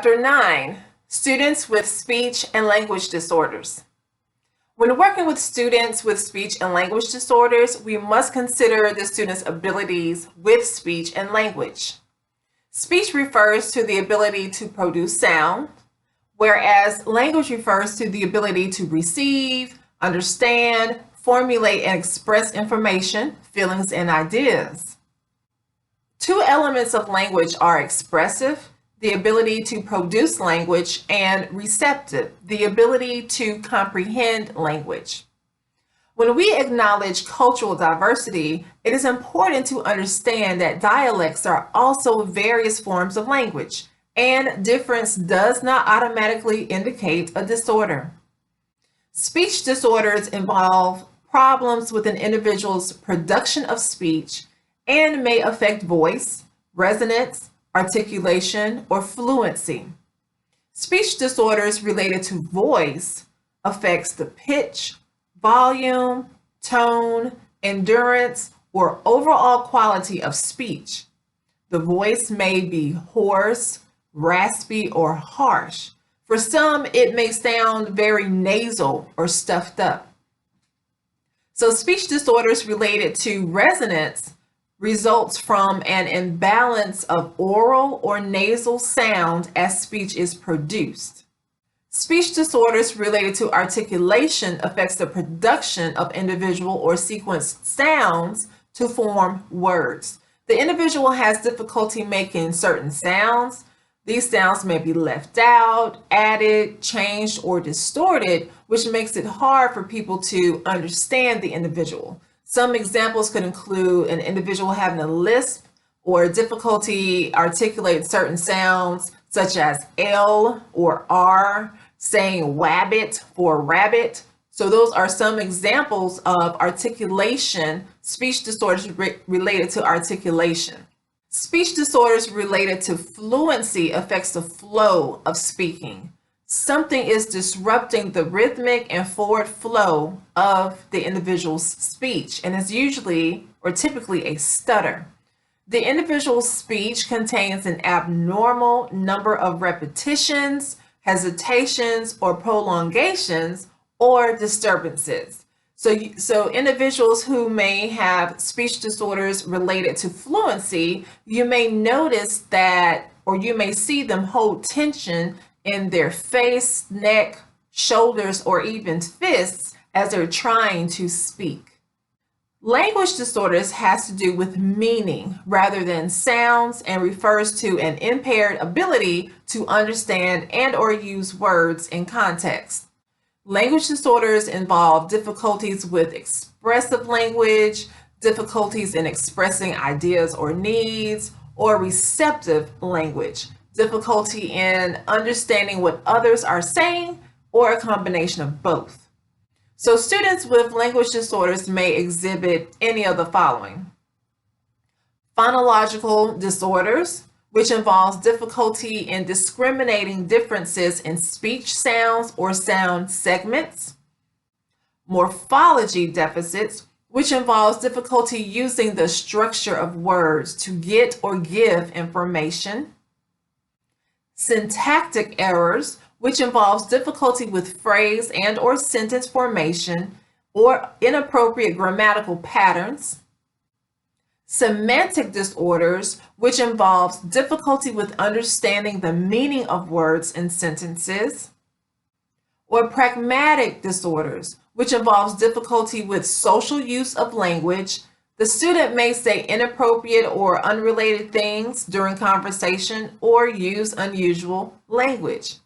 Chapter 9, Students with Speech and Language Disorders. When working with students with speech and language disorders, we must consider the student's abilities with speech and language. Speech refers to the ability to produce sound, whereas language refers to the ability to receive, understand, formulate, and express information, feelings, and ideas. Two elements of language are expressive, the ability to produce language, and receptive, the ability to comprehend language. When we acknowledge cultural diversity, it is important to understand that dialects are also various forms of language, and difference does not automatically indicate a disorder. Speech disorders involve problems with an individual's production of speech and may affect voice, resonance, articulation, or fluency. Speech disorders related to voice affects the pitch, volume, tone, endurance, or overall quality of speech. The voice may be hoarse, raspy, or harsh. For some, it may sound very nasal or stuffed up. So speech disorders related to resonance results from an imbalance of oral or nasal sound as speech is produced. Speech disorders related to articulation affects the production of individual or sequenced sounds to form words. The individual has difficulty making certain sounds. These sounds may be left out, added, changed, or distorted, which makes it hard for people to understand the individual. Some examples could include an individual having a lisp or difficulty articulating certain sounds such as L or R, saying wabbit for rabbit. So those are some examples of articulation, speech disorders related to articulation. Speech disorders related to fluency affects the flow of speaking. Something is disrupting the rhythmic and forward flow of the individual's speech, and it's usually or typically a stutter. The individual's speech contains an abnormal number of repetitions, hesitations, or prolongations, or disturbances. So individuals who may have speech disorders related to fluency, you may notice that, or you may see them hold tension in their face, neck, shoulders, or even fists as they're trying to speak. Language disorders has to do with meaning rather than sounds and refers to an impaired ability to understand and or use words in context. Language disorders involve difficulties with expressive language, difficulties in expressing ideas or needs, or receptive language, difficulty in understanding what others are saying, or a combination of both. So students with language disorders may exhibit any of the following: phonological disorders, which involves difficulty in discriminating differences in speech sounds or sound segments; morphology deficits, which involves difficulty using the structure of words to get or give information; syntactic errors, which involves difficulty with phrase and or sentence formation or inappropriate grammatical patterns; semantic disorders, which involves difficulty with understanding the meaning of words and sentences; or pragmatic disorders, which involves difficulty with social use of language. The student may say inappropriate or unrelated things during conversation or use unusual language.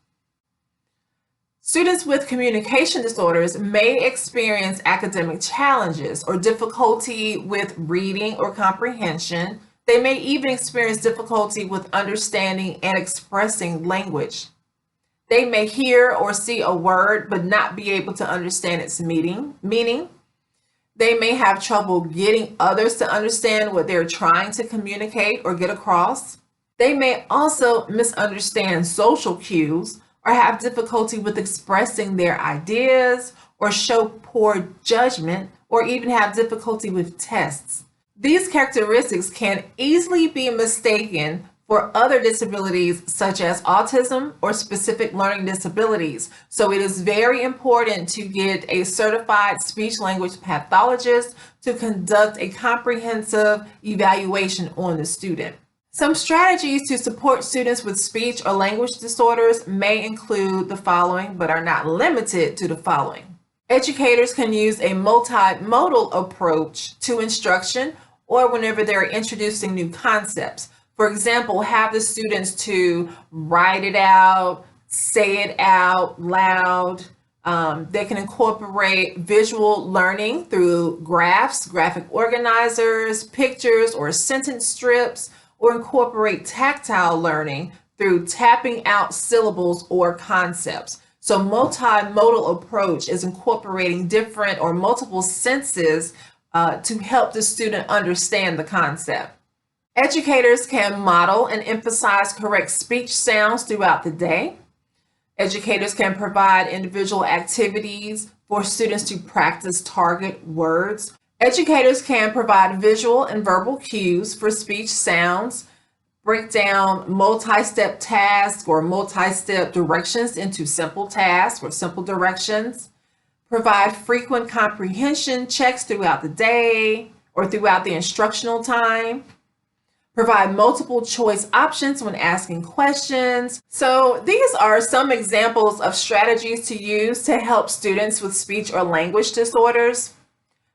Students with communication disorders may experience academic challenges or difficulty with reading or comprehension. They may even experience difficulty with understanding and expressing language. They may hear or see a word but not be able to understand its meaning. They may have trouble getting others to understand what they're trying to communicate or get across. They may also misunderstand social cues or have difficulty with expressing their ideas or show poor judgment or even have difficulty with tests. These characteristics can easily be mistaken for other disabilities such as autism or specific learning disabilities. So it is very important to get a certified speech language pathologist to conduct a comprehensive evaluation on the student. Some strategies to support students with speech or language disorders may include the following, but are not limited to the following. Educators can use a multimodal approach to instruction or whenever they're introducing new concepts. For example, have the students to write it out, say it out loud. They can incorporate visual learning through graphs, graphic organizers, pictures, or sentence strips, or incorporate tactile learning through tapping out syllables or concepts. So multimodal approach is incorporating different or multiple senses to help the student understand the concept. Educators can model and emphasize correct speech sounds throughout the day. Educators can provide individual activities for students to practice target words. Educators can provide visual and verbal cues for speech sounds, break down multi-step tasks or multi-step directions into simple tasks or simple directions, provide frequent comprehension checks throughout the day or throughout the instructional time, provide multiple choice options when asking questions. So these are some examples of strategies to use to help students with speech or language disorders.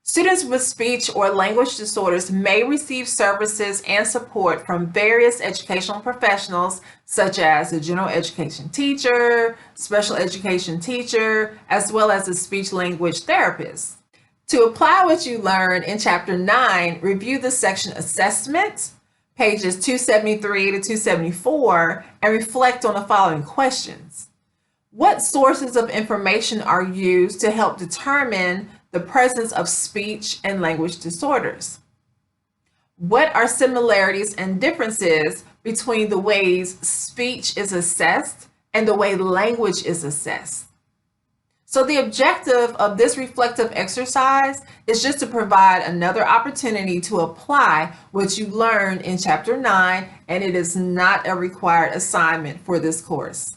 Students with speech or language disorders may receive services and support from various educational professionals, such as a general education teacher, special education teacher, as well as a speech language therapist. To apply what you learned in Chapter 9, review the section Assessment, pages 273 to 274, and reflect on the following questions. What sources of information are used to help determine the presence of speech and language disorders? What are similarities and differences between the ways speech is assessed and the way language is assessed? So the objective of this reflective exercise is just to provide another opportunity to apply what you learned in Chapter 9, and it is not a required assignment for this course.